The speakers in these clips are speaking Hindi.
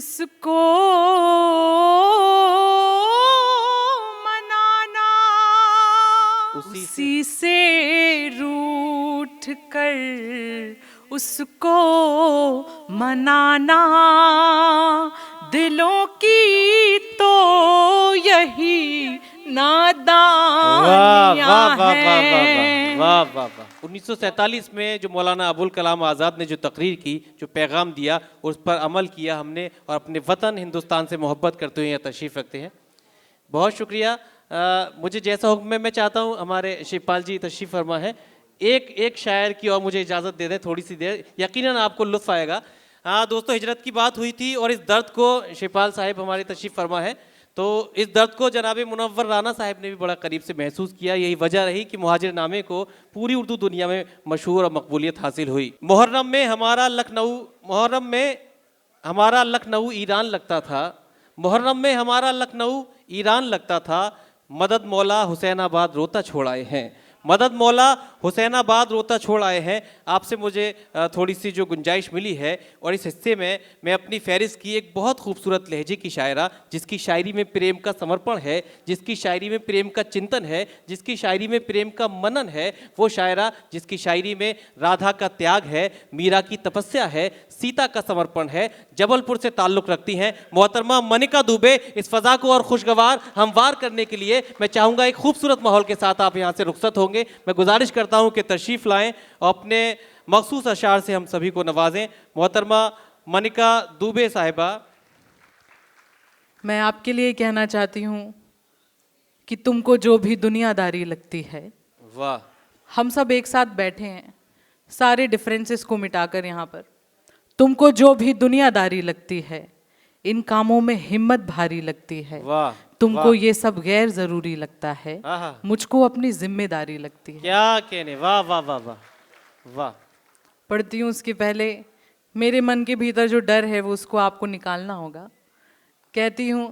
उसको मनाना, उसी से रूठ कर उसको मनाना, दिलों की तो यही नादानियां हैं। वाह वाह वाह। 1947 में जो मौलाना अबुल कलाम आज़ाद ने जो तकरीर की, जो पैगाम दिया, उस पर अमल किया हमने और अपने वतन हिंदुस्तान से मोहब्बत करते हुए यहाँ तशरीफ़ रखते हैं। बहुत शुक्रिया। मुझे जैसा हुक्म है मैं चाहता हूँ हमारे शिवपाल जी तशरीफ़ फरमा है, एक शायर की और मुझे इजाज़त दे दें थोड़ी सी देर, यकीनन आपको लुत्फ़ आएगा। हाँ दोस्तों, हिजरत की बात हुई थी और इस दर्द को शिवपाल साहिब हमारे तशरीफ़ फरमा है, तो इस दर्द को जनाब मुनव्वर राना साहिब ने भी बड़ा करीब से महसूस किया। यही वजह रही कि मुहाजिर नामे को पूरी उर्दू दुनिया में मशहूर और मकबूलियत हासिल हुई। मुहर्रम में हमारा लखनऊ ईरान लगता था, मुहर्रम में हमारा लखनऊ ईरान लगता था, मदद मौला हुसैनाबाद रोता छोड़ आए हैं, मदद मौला हुसैनाबाद रोता छोड़ आए हैं। आपसे मुझे थोड़ी सी जो गुंजाइश मिली है और इस हिस्से में मैं अपनी फहरिस्त की एक बहुत खूबसूरत लहजे की शायरा, जिसकी शायरी में प्रेम का समर्पण है, जिसकी शायरी में प्रेम का चिंतन है, जिसकी शायरी में प्रेम का मनन है, वो शायरा जिसकी शायरी में राधा का त्याग है, मीरा की तपस्या है, सीता का समर्पण है, जबलपुर से ताल्लुक़ रखती हैं मोहतरमा मनिका दुबे। इस फ़ज़ा को और खुशगवार हमवार करने के लिए मैं चाहूँगा एक खूबसूरत माहौल के साथ आप यहाँ से रुखसत होंगे। मैं गुजारिश करता हूँ कि तशरीफ़ लाएँ और अपने मखसूस अशार से हम सभी को नवाजें। मोहतरमा मनिका दुबे साहिबा। मैं आपके लिए कहना चाहती हूँ कि तुमको जो भी दुनियादारी लगती है, वाह, हम सब एक साथ बैठे हैं सारे डिफरेंसेस को मिटाकर यहाँ पर। तुमको जो भी दुनियादारी लगती है, इन कामों में हिम्मत भारी लगती है, वाह, तुमको वाह। ये सब गैर जरूरी लगता है, आहा। मुझको अपनी जिम्मेदारी लगती है। क्या कहने, वाह वाह वाह वाह वाह। पढ़ती हूँ उसके पहले मेरे मन के भीतर जो डर है वो उसको आपको निकालना होगा। कहती हूँ,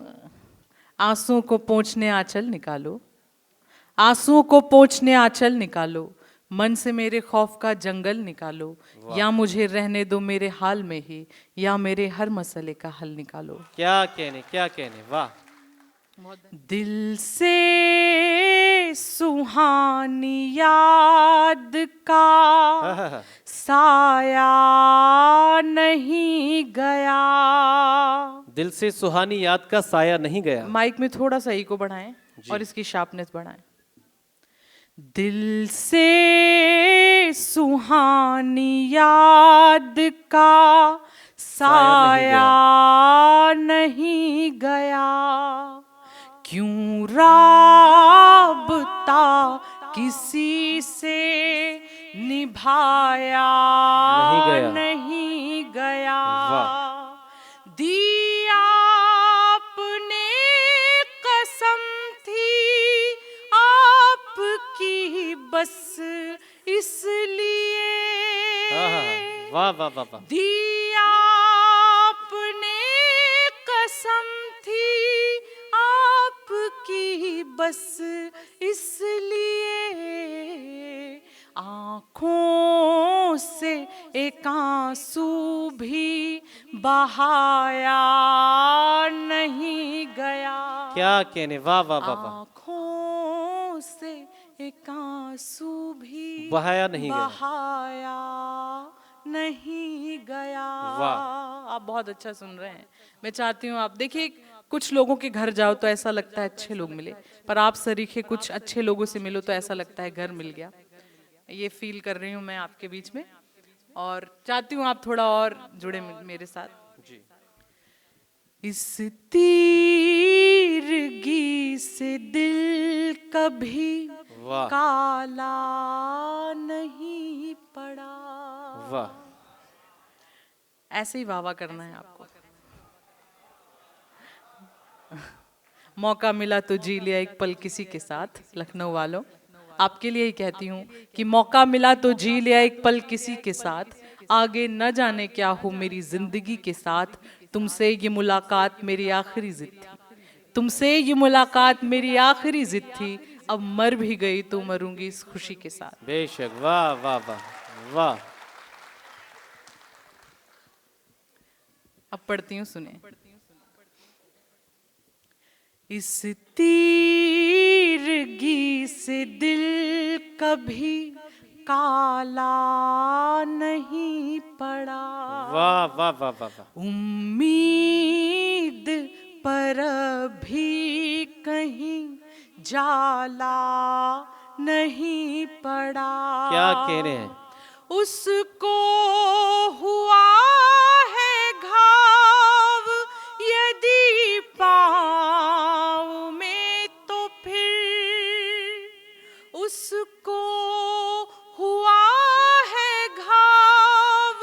आंसुओं को पोंछने आंचल निकालो, आंसुओं को पोंछने आंचल निकालो, मन से मेरे खौफ का जंगल निकालो, या मुझे रहने दो मेरे हाल में ही, या मेरे हर मसले का हल निकालो। क्या कहने, क्या कहने, वाह। दिल से सुहानी याद का साया नहीं गया। दिल से सुहानी याद का साया नहीं गया। माइक में थोड़ा सा इको बढ़ाएं और इसकी शार्पनेस बढ़ाएं। दिल से सुहानी याद का साया नहीं गया, क्यों राबता किसी से निभाया नहीं गया। दिया आपने कसम थी आपकी बस इसलिए, वाह वाह वाह वाह। दिया आपने कसम थी आपकी बस इसलिए, आँखों से एक आंसू भी बहाया नहीं गया। क्या कहने, वाह वाह वाह वाह। आँखों से एक आंसू भी बहाया नहीं गया, बहाया नहीं गया। वाह। आप बहुत अच्छा सुन रहे हैं। मैं चाहती हूँ आप देखिए, कुछ लोगों के घर जाओ तो ऐसा लगता है अच्छे लोग मिले, पर आप सरीखे कुछ अच्छे लोगों से मिलो तो ऐसा लगता है घर मिल गया। ये फील कर रही हूँ मैं आपके बीच में, और चाहती हूँ आप थोड़ा और जुड़े मेरे साथ जी। इस तीरगी से दिल कभी काला नहीं पड़ा। वाह। ऐसे ही वाह वाह करना है आपको। मौका मिला तो जी लिया एक पल किसी के साथ। लखनऊ वालों, आपके लिए ही कहती हूँ कि मौका मिला तो जी लिया एक पल किसी के साथ, आगे न जाने क्या हो मेरी जिंदगी के साथ, तुमसे ये मुलाकात मेरी आखिरी जिद थी, तुमसे ये मुलाकात मेरी आखिरी जिद थी, अब मर भी गई तो मरूंगी इस खुशी के साथ। बेशक, वाह वाह वाह वाह। अब पढ़ती हूँ, सुने। इस तीरगी से दिल कभी काला नहीं पड़ा, वाह वाह वाह वाह वाह। उम्मीद पर भी कहीं जाला नहीं पड़ा। क्या कह रहे हैं? उसको हुआ है घाव यदि पाँव में तो फिर उसको हुआ है घाव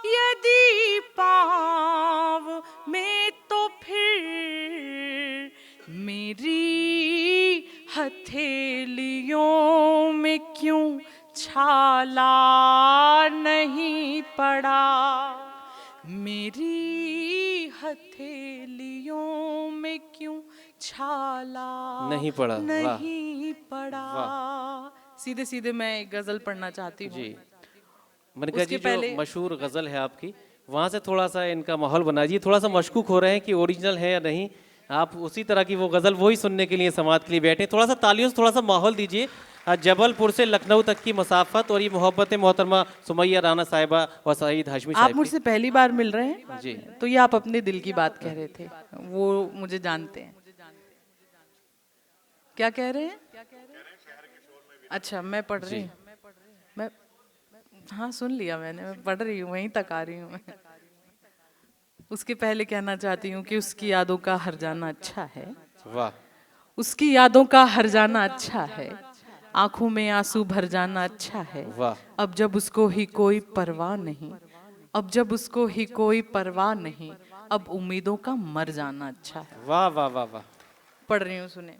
यदि पाँव में तो फिर मेरी हथेलियों में क्यों छाला नहीं पड़ा, मेरी हथेलियों में क्यों छाला नहीं पड़ा। वाह। नहीं पड़ा। सीधे सीधे मैं एक गजल पढ़ना चाहती हूँ। जी मनिका उसके जी, जो पहले- मशहूर गजल है आपकी, वहाँ से थोड़ा सा इनका माहौल बना दीजिए। थोड़ा सा मशकूक हो रहे हैं कि ओरिजिनल है या नहीं। आप उसी तरह की वो गजल वही सुनने के लिए समाज के लिए बैठे। थोड़ा सा तालियों से थोड़ा सा माहौल दीजिए। जबलपुर से लखनऊ तक की मसाफत और ये मोहब्बत मोहतरमा सुमैया राना साहिबा और सईद हाशमी आप साहब की। मुझसे पहली बार मिल रहे हैं जी। तो ये आप अपने दिल की बात कह रहे थे, वो मुझे जानते हैं। क्या कह रहे हैं? अच्छा, मैं पढ़ रही हूँ। मैं हाँ सुन लिया मैंने, मैं पढ़ रही हूँ, वहीं तक आ रही हूँ मैं। उसके पहले कहना चाहती हूँ कि उसकी यादों का हर जाना अच्छा है, वाह। उसकी यादों का हर जाना अच्छा है, आंखों में आंसू भर जाना अच्छा है। वाह। अब जब उसको ही कोई परवाह नहीं, अब जब उसको ही कोई परवाह नहीं, अब उम्मीदों का मर जाना अच्छा है। वाह वाह वाह वाह। पढ़ रही हूँ, सुने।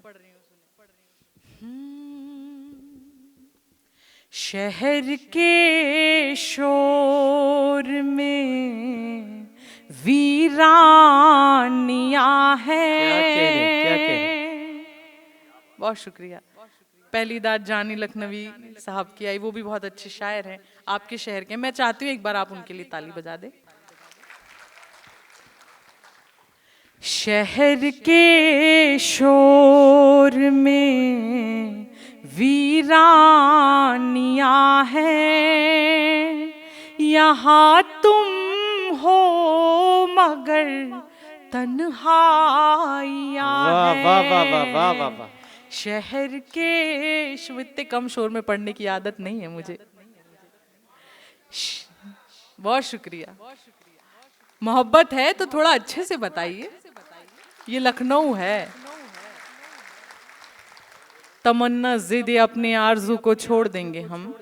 शहर के शोर में वीरानियां हैं। क्या कह रहे हैं? क्या कह रहे हैं? बहुत शुक्रिया। पहली दाद जानी लखनवी साहब की आई, वो भी बहुत अच्छे शायर हैं, आपके शहर के। मैं चाहती हूँ एक बार आप उनके लिए ताली बजा दें। शहर के शोर में वीरानियां हैं, यहाँ तुम हो मगर तन्हाइयां वाह वाह वाह वाह वाह वाह वाह। शहर के इतने कम शोर में पढ़ने की आदत नहीं है मुझे। बहुत शुक्रिया। मोहब्बत है तो थोड़ा अच्छे से बताइए। ये लखनऊ है। तमन्ना जिद अपने आरजू को छोड़ देंगे हम,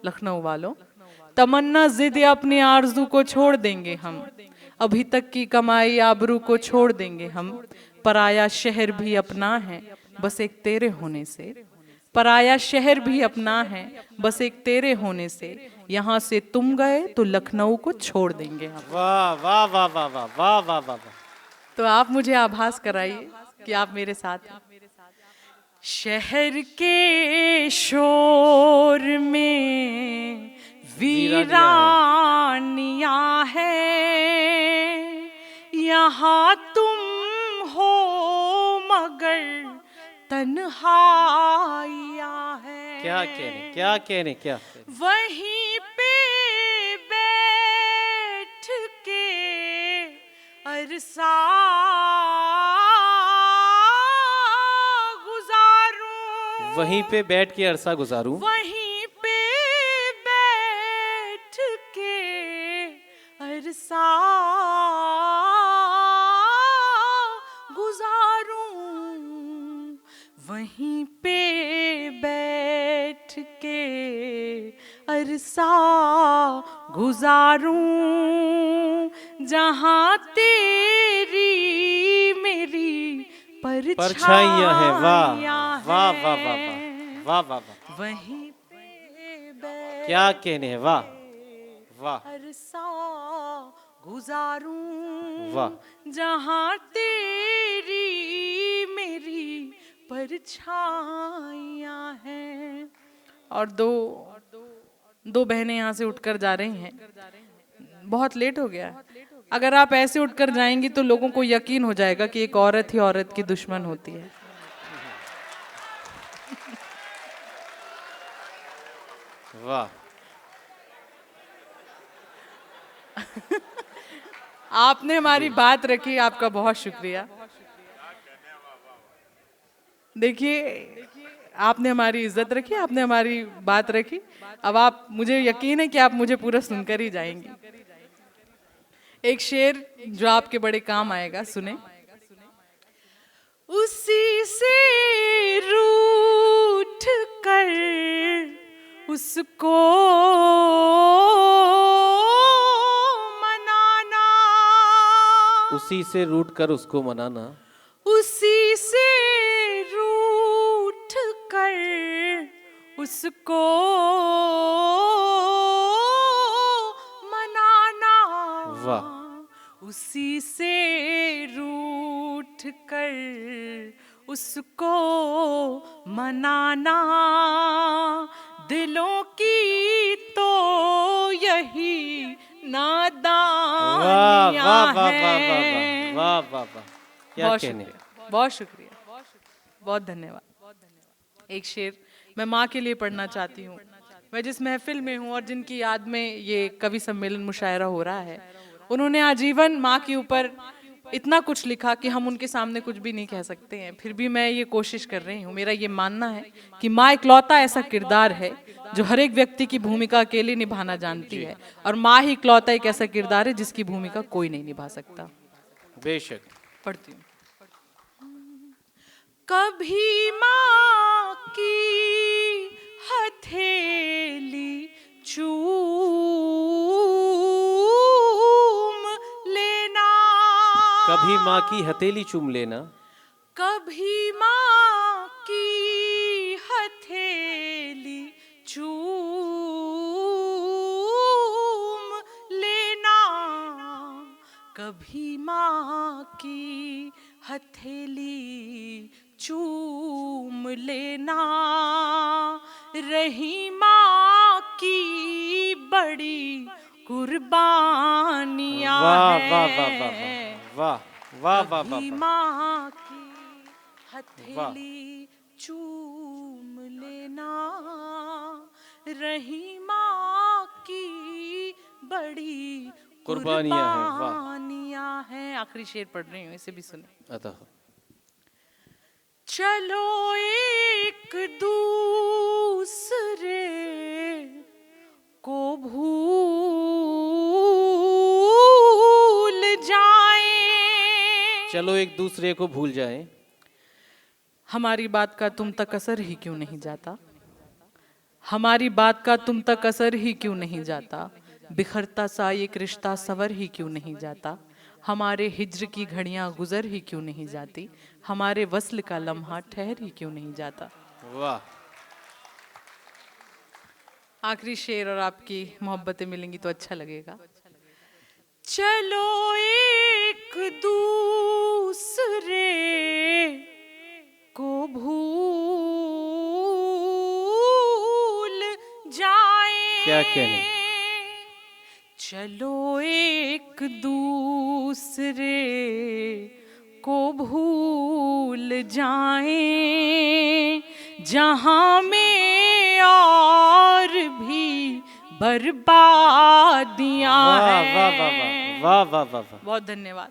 लखनऊ वालों। तमन्ना जिद अपने आरजू को छोड़ देंगे हम, अभी तक की कमाई आबरू को छोड़ देंगे हम। पराया शहर भी अपना है बस एक तेरे होने से, पराया शहर भी अपना है बस एक तेरे होने से। यहाँ से तुम गए तो लखनऊ को छोड़ देंगे हम। वाह वाह वाह वाह वाह वाह वाह वाह। तो आप मुझे आभास कराइए कि आप मेरे साथ हैं। शहर के शोर में वीरानियां हैं, यहाँ तुम हो मगर तन्हाइयां हैं। क्या कहने, क्या कहने, क्या वहीं पे बैठ के अरसा गुजारूं, वहीं पे बैठ के अरसा गुजारूं, वहीं पे बैठ के अरसा गुजारूं, वहीं पे बैठ के अरसा गुजारूं, जहां तेरी मेरी परछाइयां हैं। वाह वाह वाह वाह वाह वाह वाह वाह। वहीं पे बैठ क्या कहने हैं, वाह वाह अरसा गुजारूं, वाह। जहां तेरी मेरी परछाइयां हैं। और दो बहनें यहाँ से उठकर जा रही हैं। बहुत लेट हो गया, अगर आप ऐसे उठकर जाएंगी तो लोगों को यकीन हो जाएगा कि एक औरत ही औरत की दुश्मन होती है। वाह, आपने हमारी बात रखी, आपका बहुत शुक्रिया। देखिए, आपने हमारी इज्जत रखी, आपने हमारी बात रखी। अब आप, मुझे यकीन है कि आप मुझे पूरा सुनकर ही जाएंगी। एक शेर जो आपके बड़े काम आएगा, सुने। उसी से रूठ कर उसको मनाना, उसी से रूठ कर उसको मनाना, उसी से रूठ कर उसको मनाना, वाह, उसी से रूठ कर उसको मनाना, दिलों की तो यही वाह, नादानियां वाह, वाह, वाह, वाह, हैं। वाह, वाह, वाह, वाह, क्या बहुत कहने। शुक्रिया, बहुत शुक्रिया, बहुत धन्यवाद। एक शेर मैं माँ के लिए पढ़ना चाहती हूँ। मैं जिस महफिल में हूँ और जिनकी याद में ये कवि सम्मेलन मुशायरा हो रहा है, उन्होंने आजीवन माँ के ऊपर इतना कुछ लिखा कि हम उनके सामने कुछ भी नहीं कह सकते हैं। फिर भी मैं ये कोशिश कर रही हूँ। मेरा ये मानना है कि माँ इकलौता ऐसा किरदार है जो हर एक व्यक्ति की भूमिका अकेले निभाना जानती है, और माँ ही इकलौता एक ऐसा किरदार है जिसकी भूमिका कोई नहीं निभा सकता। बेशक। पढ़ती हूँ। कभी माँ की हथेली चूम लेना, कभी माँ की हथेली चूम लेना, कभी माँ की हथेली चूम लेना, कभी माँ की हथेली चूम लेना, रही माँ की बड़ी कुर्बानियाँ वाह, हैं। वाह, वाह, वाह, वाह, वाह, वाह, वाह, कभी वाह, माँ की हथेली चूम लेना, रही माँ की बड़ी कुर्बानियाँ हैं, वाह। कुर्बानियाँ हैं। आखिरी शेर पढ़ रही हूँ, इसे भी सुने। अतः चलो एक दूसरे को भूल जाएं, चलो एक दूसरे को भूल जाएं, हमारी बात का तुम तक असर ही क्यों नहीं जाता, हमारी बात का तुम तक असर ही क्यों नहीं जाता, बिखरता सा एक रिश्ता सवर ही क्यों नहीं जाता, हमारे हिज्र की घड़ियां गुजर ही क्यों नहीं जाती, हमारे वस्ल का लम्हा ठहर ही क्यों नहीं जाता। वाह, आखिरी शेर, और आपकी मोहब्बतें मिलेंगी तो अच्छा लगेगा। चलो एक दूसरे को भूल जाएं, क्या कहने। चलो एक दूसरे को भूल जाएं, जहां में और भी बर्बादियां वाह, हैं। वाह, वाह, वाह, वाह, वाह, वाह, वाह। बहुत धन्यवाद।